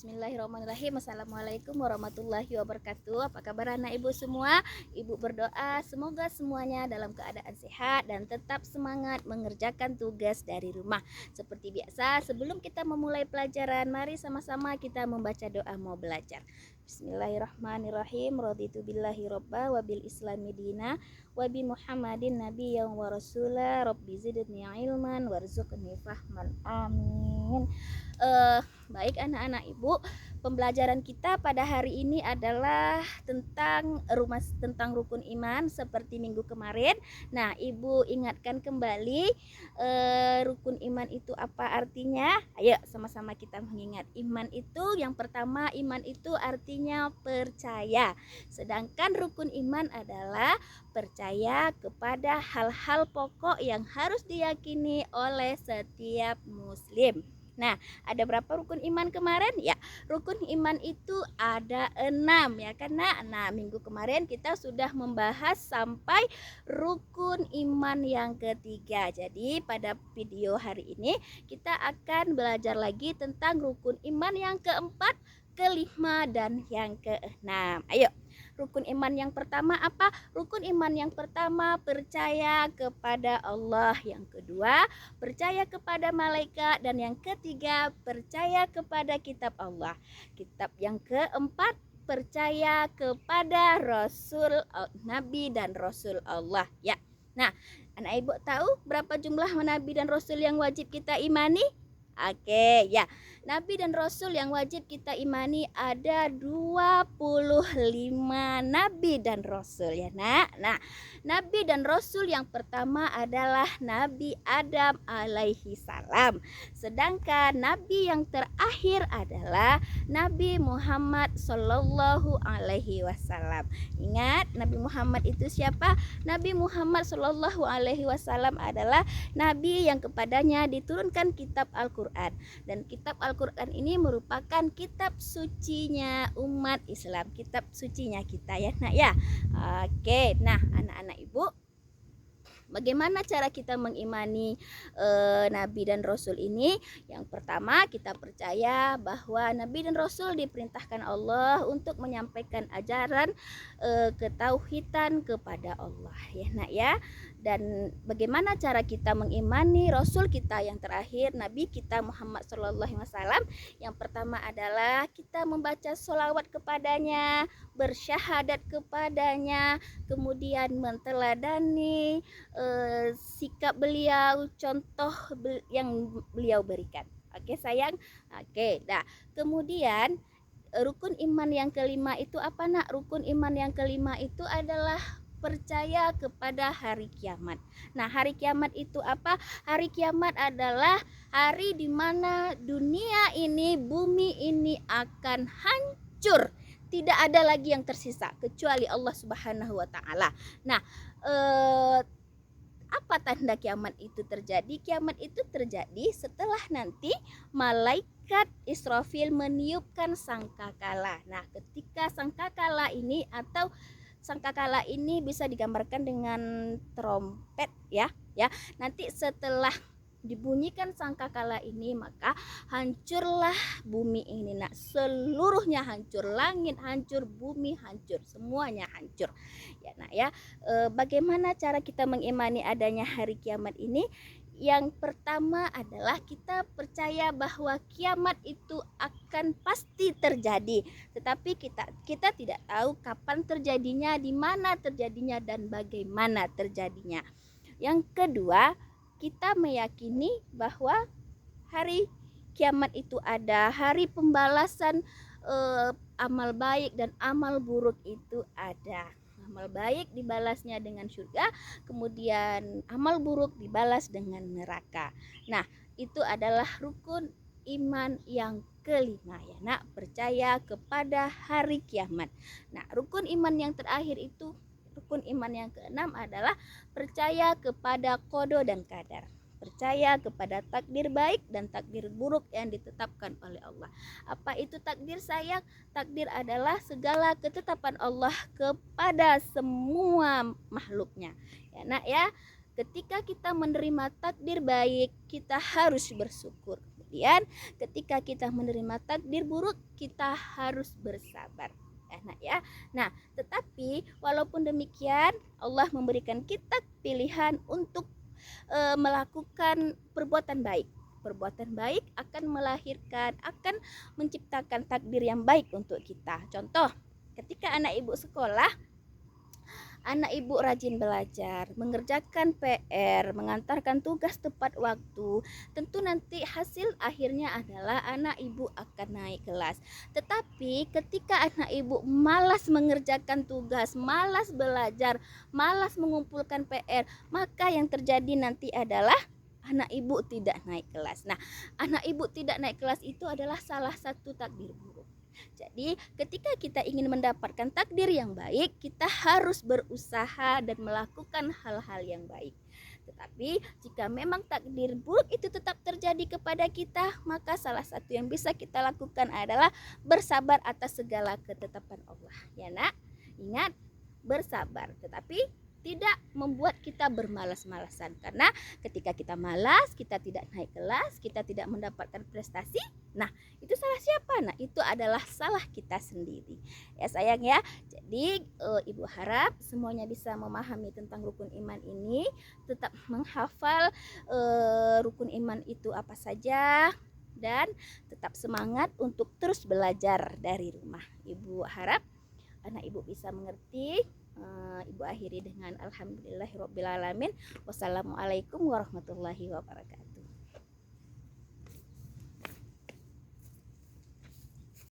Bismillahirrahmanirrahim. Assalamualaikum warahmatullahi wabarakatuh. Apa kabar anak ibu semua? Ibu berdoa semoga semuanya dalam keadaan sehat dan tetap semangat mengerjakan tugas dari rumah. Seperti biasa, sebelum kita memulai pelajaran, mari sama-sama kita membaca doa mau belajar. Bismillahirrahmanirrahim. Raditu billahi robba wa bil islami dina wa bi Muhammadin nabiyyan wa rasula. Rabbi zidni ilman warzuqni fahman. Amin. Baik anak-anak ibu, pembelajaran kita pada hari ini adalah tentang rukun iman seperti minggu kemarin. Nah, ibu ingatkan kembali rukun iman itu apa artinya? Ayo sama-sama kita mengingat. Iman itu yang pertama, iman itu artinya percaya. Sedangkan rukun iman adalah percaya kepada hal-hal pokok yang harus diyakini oleh setiap muslim. Nah, ada berapa rukun iman kemarin? Ya, rukun iman itu ada 6 ya karena minggu kemarin kita sudah membahas sampai rukun iman yang ketiga. Jadi pada video hari ini kita akan belajar lagi tentang rukun iman yang keempat, kelima, dan yang keenam. Ayo. Rukun iman yang pertama apa? Rukun iman yang pertama percaya kepada Allah. Yang kedua percaya kepada malaikat. Dan yang ketiga percaya kepada kitab Allah. Kitab yang keempat percaya kepada Rasul Nabi dan Rasul Allah ya. Nah, anak ibu tahu berapa jumlah Nabi dan Rasul yang wajib kita imani? Oke, ya. Nabi dan Rasul yang wajib kita imani ada 25 Nabi dan Rasul ya nak. Nah, Nabi dan Rasul yang pertama adalah Nabi Adam alaihi salam. Sedangkan Nabi yang terakhir adalah Nabi Muhammad sallallahu alaihi wasallam. Ingat, Nabi Muhammad itu siapa? Nabi Muhammad sallallahu alaihi wasallam adalah Nabi yang kepadanya diturunkan kitab Al-Quran. Dan kitab Al-Quran ini merupakan kitab sucinya umat Islam, kitab sucinya kita ya nak ya. Oke, nah anak-anak ibu, bagaimana cara kita mengimani Nabi dan Rasul ini? Yang pertama, kita percaya bahwa Nabi dan Rasul diperintahkan Allah untuk menyampaikan ajaran ketauhidan kepada Allah ya nak ya. Dan bagaimana cara kita mengimani Rasul kita yang terakhir, Nabi kita Muhammad SAW? Yang pertama adalah kita membaca sholawat kepadanya, bersyahadat kepadanya, kemudian menteladani sikap beliau, contoh yang beliau berikan. Oke sayang. Oke, nah kemudian rukun iman yang kelima itu apa nak? Rukun iman yang kelima itu adalah percaya kepada hari kiamat. Nah, hari kiamat itu apa? Hari kiamat adalah hari di mana dunia ini, bumi ini akan hancur. Tidak ada lagi yang tersisa kecuali Allah Subhanahu wa taala. Nah, apa tanda kiamat itu terjadi? Kiamat itu terjadi setelah nanti malaikat Israfil meniupkan sangkakala. Nah, ketika sangkakala ini atau sangkakala ini bisa digambarkan dengan trompet ya. Nanti setelah dibunyikan sangkakala ini maka hancurlah bumi ini nak, seluruhnya hancur, langit hancur, bumi hancur, semuanya hancur ya nak ya. Bagaimana cara kita mengimani adanya hari kiamat ini? Yang pertama adalah kita percaya bahwa kiamat itu akan pasti terjadi, tetapi kita tidak tahu kapan terjadinya, di mana terjadinya, dan bagaimana terjadinya. Yang kedua, kita meyakini bahwa hari kiamat itu ada, hari pembalasan amal baik dan amal buruk itu ada. Amal baik dibalasnya dengan surga, kemudian amal buruk dibalas dengan neraka. Nah, itu adalah rukun iman yang kelima ya nak, percaya kepada hari kiamat. Nah, rukun iman yang terakhir itu, rukun iman yang keenam adalah percaya kepada qada dan qadar. Percaya kepada takdir baik dan takdir buruk yang ditetapkan oleh Allah. Apa itu takdir sayang? Takdir adalah segala ketetapan Allah kepada semua makhluknya. Ya nak ya, ketika kita menerima takdir baik, kita harus bersyukur. Kemudian ketika kita menerima takdir buruk, kita harus bersabar. Nah ya. Nah, tetapi walaupun demikian Allah memberikan kita pilihan untuk melakukan perbuatan baik. Perbuatan baik akan melahirkan, akan menciptakan takdir yang baik untuk kita. Contoh, ketika anak ibu sekolah, anak ibu rajin belajar, mengerjakan PR, mengantarkan tugas tepat waktu, tentu nanti hasil akhirnya adalah anak ibu akan naik kelas. Tetapi ketika anak ibu malas mengerjakan tugas, malas belajar, malas mengumpulkan PR, maka yang terjadi nanti adalah anak ibu tidak naik kelas. Nah, anak ibu tidak naik kelas itu adalah salah satu takdir buruk. Jadi ketika kita ingin mendapatkan takdir yang baik, kita harus berusaha dan melakukan hal-hal yang baik. Tetapi jika memang takdir buruk itu tetap terjadi kepada kita, maka salah satu yang bisa kita lakukan adalah bersabar atas segala ketetapan Allah. Ya nak, ingat bersabar, tetapi tidak membuat kita bermalas-malasan. Karena ketika kita malas, kita tidak naik kelas, kita tidak mendapatkan prestasi. Nah, itu salah siapa? Nah, itu adalah salah kita sendiri. Ya sayang ya. Jadi ibu harap semuanya bisa memahami tentang rukun iman ini, tetap menghafal rukun iman itu apa saja, dan tetap semangat untuk terus belajar dari rumah. Ibu harap anak ibu bisa mengerti. Ibu akhiri dengan alhamdulillahirabbil alamin. Wassalamualaikum warahmatullahi wabarakatuh.